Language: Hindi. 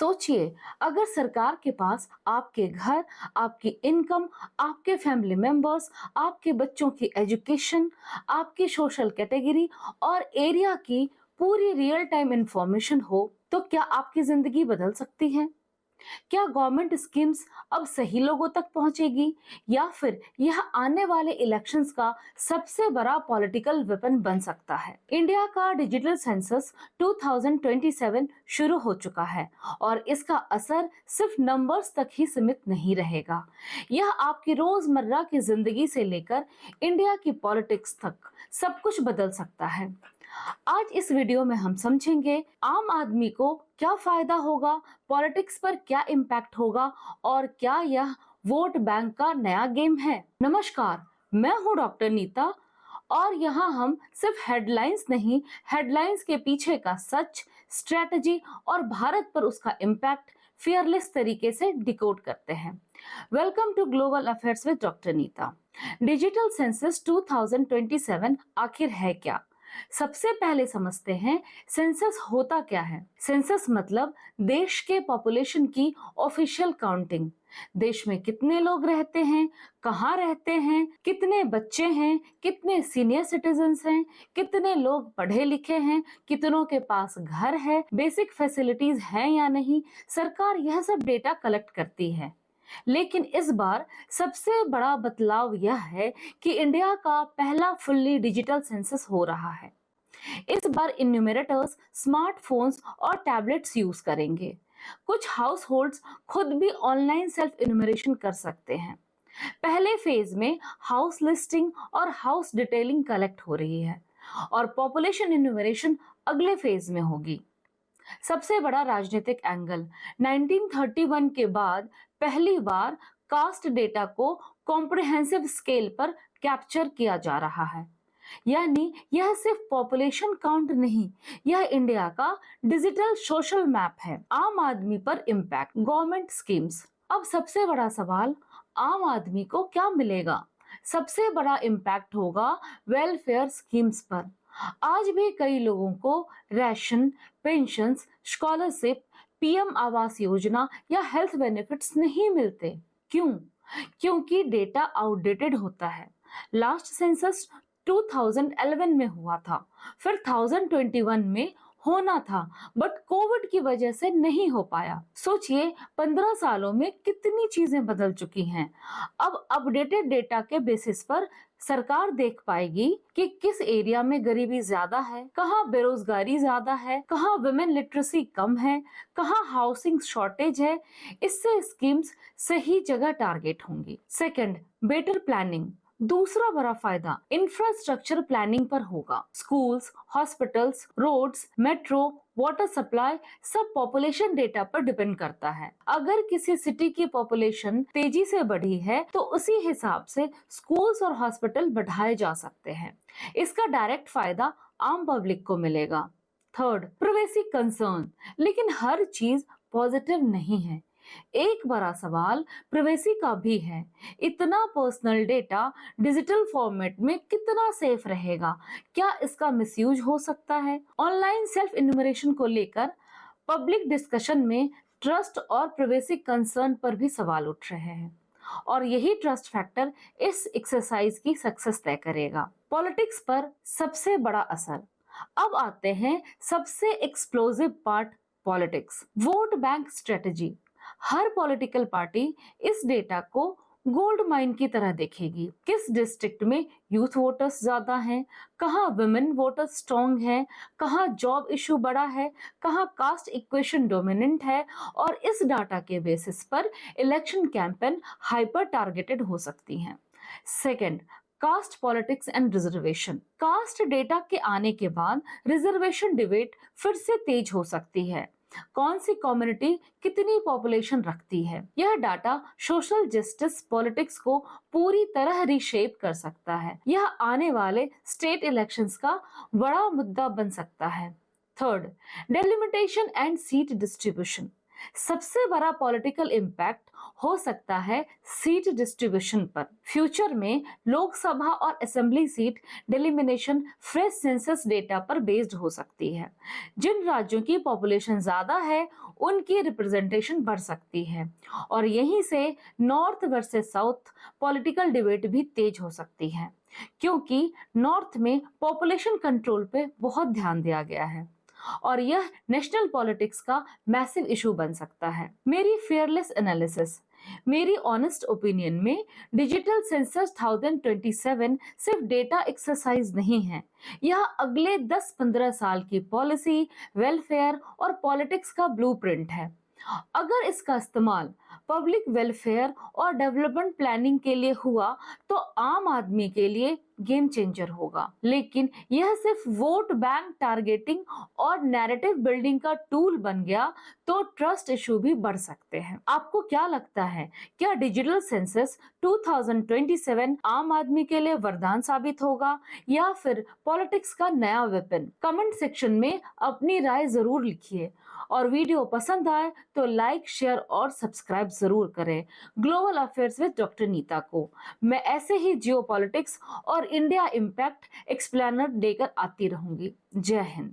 सोचिए, अगर सरकार के पास आपके घर, आपकी इनकम, आपके फैमिली मेंबर्स, आपके बच्चों की एजुकेशन, आपकी सोशल कैटेगरी और एरिया की पूरी रियल टाइम इंफॉर्मेशन हो, तो क्या आपकी जिंदगी बदल सकती है? क्या गवर्नमेंट स्कीम्स अब सही लोगों तक पहुंचेगी या फिर यह आने वाले इलेक्शंस का सबसे बड़ा पॉलिटिकल वेपन बन सकता है? इंडिया का डिजिटल सेंसस 2027 शुरू हो चुका है और इसका असर सिर्फ नंबर्स तक ही सीमित नहीं रहेगा। यह आपकी रोजमर्रा की जिंदगी से लेकर इंडिया की पॉलिटिक्स तक सब कुछ बदल सकता है। आज इस वीडियो में हम समझेंगे आम आदमी को क्या फायदा होगा, पॉलिटिक्स पर क्या इम्पैक्ट होगा और क्या यह वोट बैंक का नया गेम है। नमस्कार, मैं हूं डॉक्टर नीता और यहाँ हम सिर्फ हेडलाइंस नहीं, हेडलाइंस के पीछे का सच, स्ट्रेटजी और भारत पर उसका इम्पैक्ट फियरलेस तरीके से डिकोड करते हैं। Welcome to global affairs with doctor Neeta. Digital census 2027 आखिर है क्या? सबसे पहले समझते हैं सेंसस होता क्या है। सेंसस मतलब देश के पॉपुलेशन की ऑफिशियल काउंटिंग। देश में कितने लोग रहते हैं, कहाँ रहते हैं, कितने बच्चे हैं, कितने सीनियर सिटीजन्स हैं, कितने लोग पढ़े लिखे हैं, कितनों के पास घर है, बेसिक फैसिलिटीज हैं या नहीं, सरकार यह सब डेटा कलेक्ट करती है। लेकिन इस बार सबसे बड़ा बदलाव यह है कि इंडिया का पहला फुल्ली डिजिटल सेंसस हो रहा है। इस बार इन्यूमरेटर्स स्मार्टफोन्स और टैबलेट्स यूज करेंगे। कुछ हाउस होल्ड्स खुद भी ऑनलाइन सेल्फ इन्यूमरेशन कर सकते हैं। पहले फेज में हाउस लिस्टिंग और हाउस डिटेलिंग कलेक्ट हो रही है और पॉपुलेशन इन्यूमरेशन अगले फेज में होगी। सबसे बड़ा राजनीतिक एंगल, 1931 के बाद पहली बार कास्ट डेटा को कॉम्प्रिहेंसिव स्केल पर कैप्चर किया जा रहा है। यानी यह सिर्फ पॉपुलेशन काउंट नहीं, यह इंडिया का डिजिटल सोशल मैप है। आम आदमी पर इम्पैक्ट, गवर्नमेंट स्कीम्स। अब सबसे बड़ा सवाल, आम आदमी को क्या मिलेगा? सबसे बड़ा इम्पैक्ट होगा वेलफेयर स्कीम्स पर। आज भी कई लोगों को ration, pensions, scholarship, PM Awas Yojana या हेल्थ बेनिफिट्स नहीं मिलते। क्यों? क्योंकि डेटा आउटडेटेड होता है। लास्ट सेंसस 2011 में हुआ था, फिर 2021 में होना था, बट कोविड की वजह से नहीं हो पाया। सोचिए, 15 सालों में कितनी चीजें बदल चुकी हैं। अब अपडेटेड डेटा के बेसिस पर सरकार देख पाएगी कि किस एरिया में गरीबी ज्यादा है, कहाँ बेरोजगारी ज्यादा है, कहाँ वुमेन लिटरेसी कम है, कहाँ हाउसिंग शॉर्टेज है। इससे स्कीम्स सही जगह टारगेट होंगी। Second, better planning. दूसरा बड़ा फायदा इंफ्रास्ट्रक्चर प्लानिंग पर होगा। Schools, hospitals, roads, metro, water supply सब पॉपुलेशन डेटा पर डिपेंड करता है। अगर किसी सिटी की पॉपुलेशन तेजी से बढ़ी है तो उसी हिसाब से स्कूल्स और हॉस्पिटल बढ़ाए जा सकते हैं। इसका डायरेक्ट फायदा आम पब्लिक को मिलेगा। Third, privacy concern. लेकिन हर चीज पॉजिटिव नहीं है। एक बड़ा सवाल प्राइवेसी का भी है। इतना पर्सनल डेटा डिजिटल फॉर्मेट में कितना सेफ रहेगा? क्या इसका मिसयूज हो सकता है? ऑनलाइन सेल्फ इन्यूमरेशन को लेकर पब्लिक डिस्कशन में ट्रस्ट और प्राइवेसी कंसर्न पर भी सवाल उठ रहे हैं और यही ट्रस्ट फैक्टर इस एक्सरसाइज की सक्सेस तय करेगा। पॉलिटिक्स पर सबसे बड़ा असर। अब आते हैं सबसे explosive part, politics. Vote bank strategy. हर पॉलिटिकल पार्टी इस डेटा को गोल्ड माइन की तरह देखेगी। किस डिस्ट्रिक्ट में यूथ वोटर्स ज्यादा हैं, कहाँ वुमेन वोटर्स स्ट्रॉन्ग हैं, कहाँ जॉब इशू बड़ा है, कहाँ कास्ट इक्वेशन डोमिनेंट है, और इस डाटा के बेसिस पर इलेक्शन कैंपेन हाइपर टारगेटेड हो सकती हैं। Second, caste politics and reservation. Caste data के आने के बाद रिजर्वेशन डिबेट फिर से तेज हो सकती है। कौन सी कम्युनिटी कितनी पॉपुलेशन रखती है? यह डाटा सोशल जस्टिस पॉलिटिक्स को पूरी तरह रीशेप कर सकता है। यह आने वाले स्टेट इलेक्शंस का बड़ा मुद्दा बन सकता है। Third, delimitation and seat distribution. सबसे बड़ा पॉलिटिकल इम्पैक्ट हो सकता है सीट डिस्ट्रीब्यूशन पर। फ्यूचर में लोकसभा और assembly seat delimitation fresh census data पर बेस्ड हो सकती है। जिन राज्यों की पॉपुलेशन ज्यादा है उनकी रिप्रेजेंटेशन बढ़ सकती है और यहीं से north versus south political debate भी तेज हो सकती है, क्योंकि नॉर्थ में पॉपुलेशन कंट्रोल पे बहुत ध्यान दिया गया है और यह नेशनल पॉलिटिक्स का मैसिव इशू बन सकता है। मेरी फेयरलेस एनालिसिस, मेरी ऑनेस्ट ओपिनियन में डिजिटल सेंसस 2027 सिर्फ डेटा एक्सरसाइज नहीं है, यह अगले 10-15 साल की पॉलिसी, वेलफेयर और पॉलिटिक्स का ब्लूप्रिंट है। अगर इसका इस्तेमाल पब्लिक वेलफेयर और डेवलपमेंट प्लानिंग के लिए हुआ तो आम आदमी के लिए गेम चेंजर होगा, लेकिन यह सिर्फ वोट बैंक टारगेटिंग और नैरेटिव बिल्डिंग का टूल बन गया तो ट्रस्ट इशू भी बढ़ सकते हैं। आपको क्या लगता है, क्या डिजिटल सेंसस 2027 आम आदमी के लिए वरदान साबित होगा या फिर पॉलिटिक्स का नया वेपन? कमेंट सेक्शन में अपनी राय जरूर लिखिए और वीडियो पसंद आए तो लाइक, शेयर और सब्सक्राइब जरूर करें global affairs with doctor Neeta को। मैं ऐसे ही जियोपॉलिटिक्स और इंडिया इम्पैक्ट एक्सप्लेनर देकर आती रहूंगी। जय हिंद।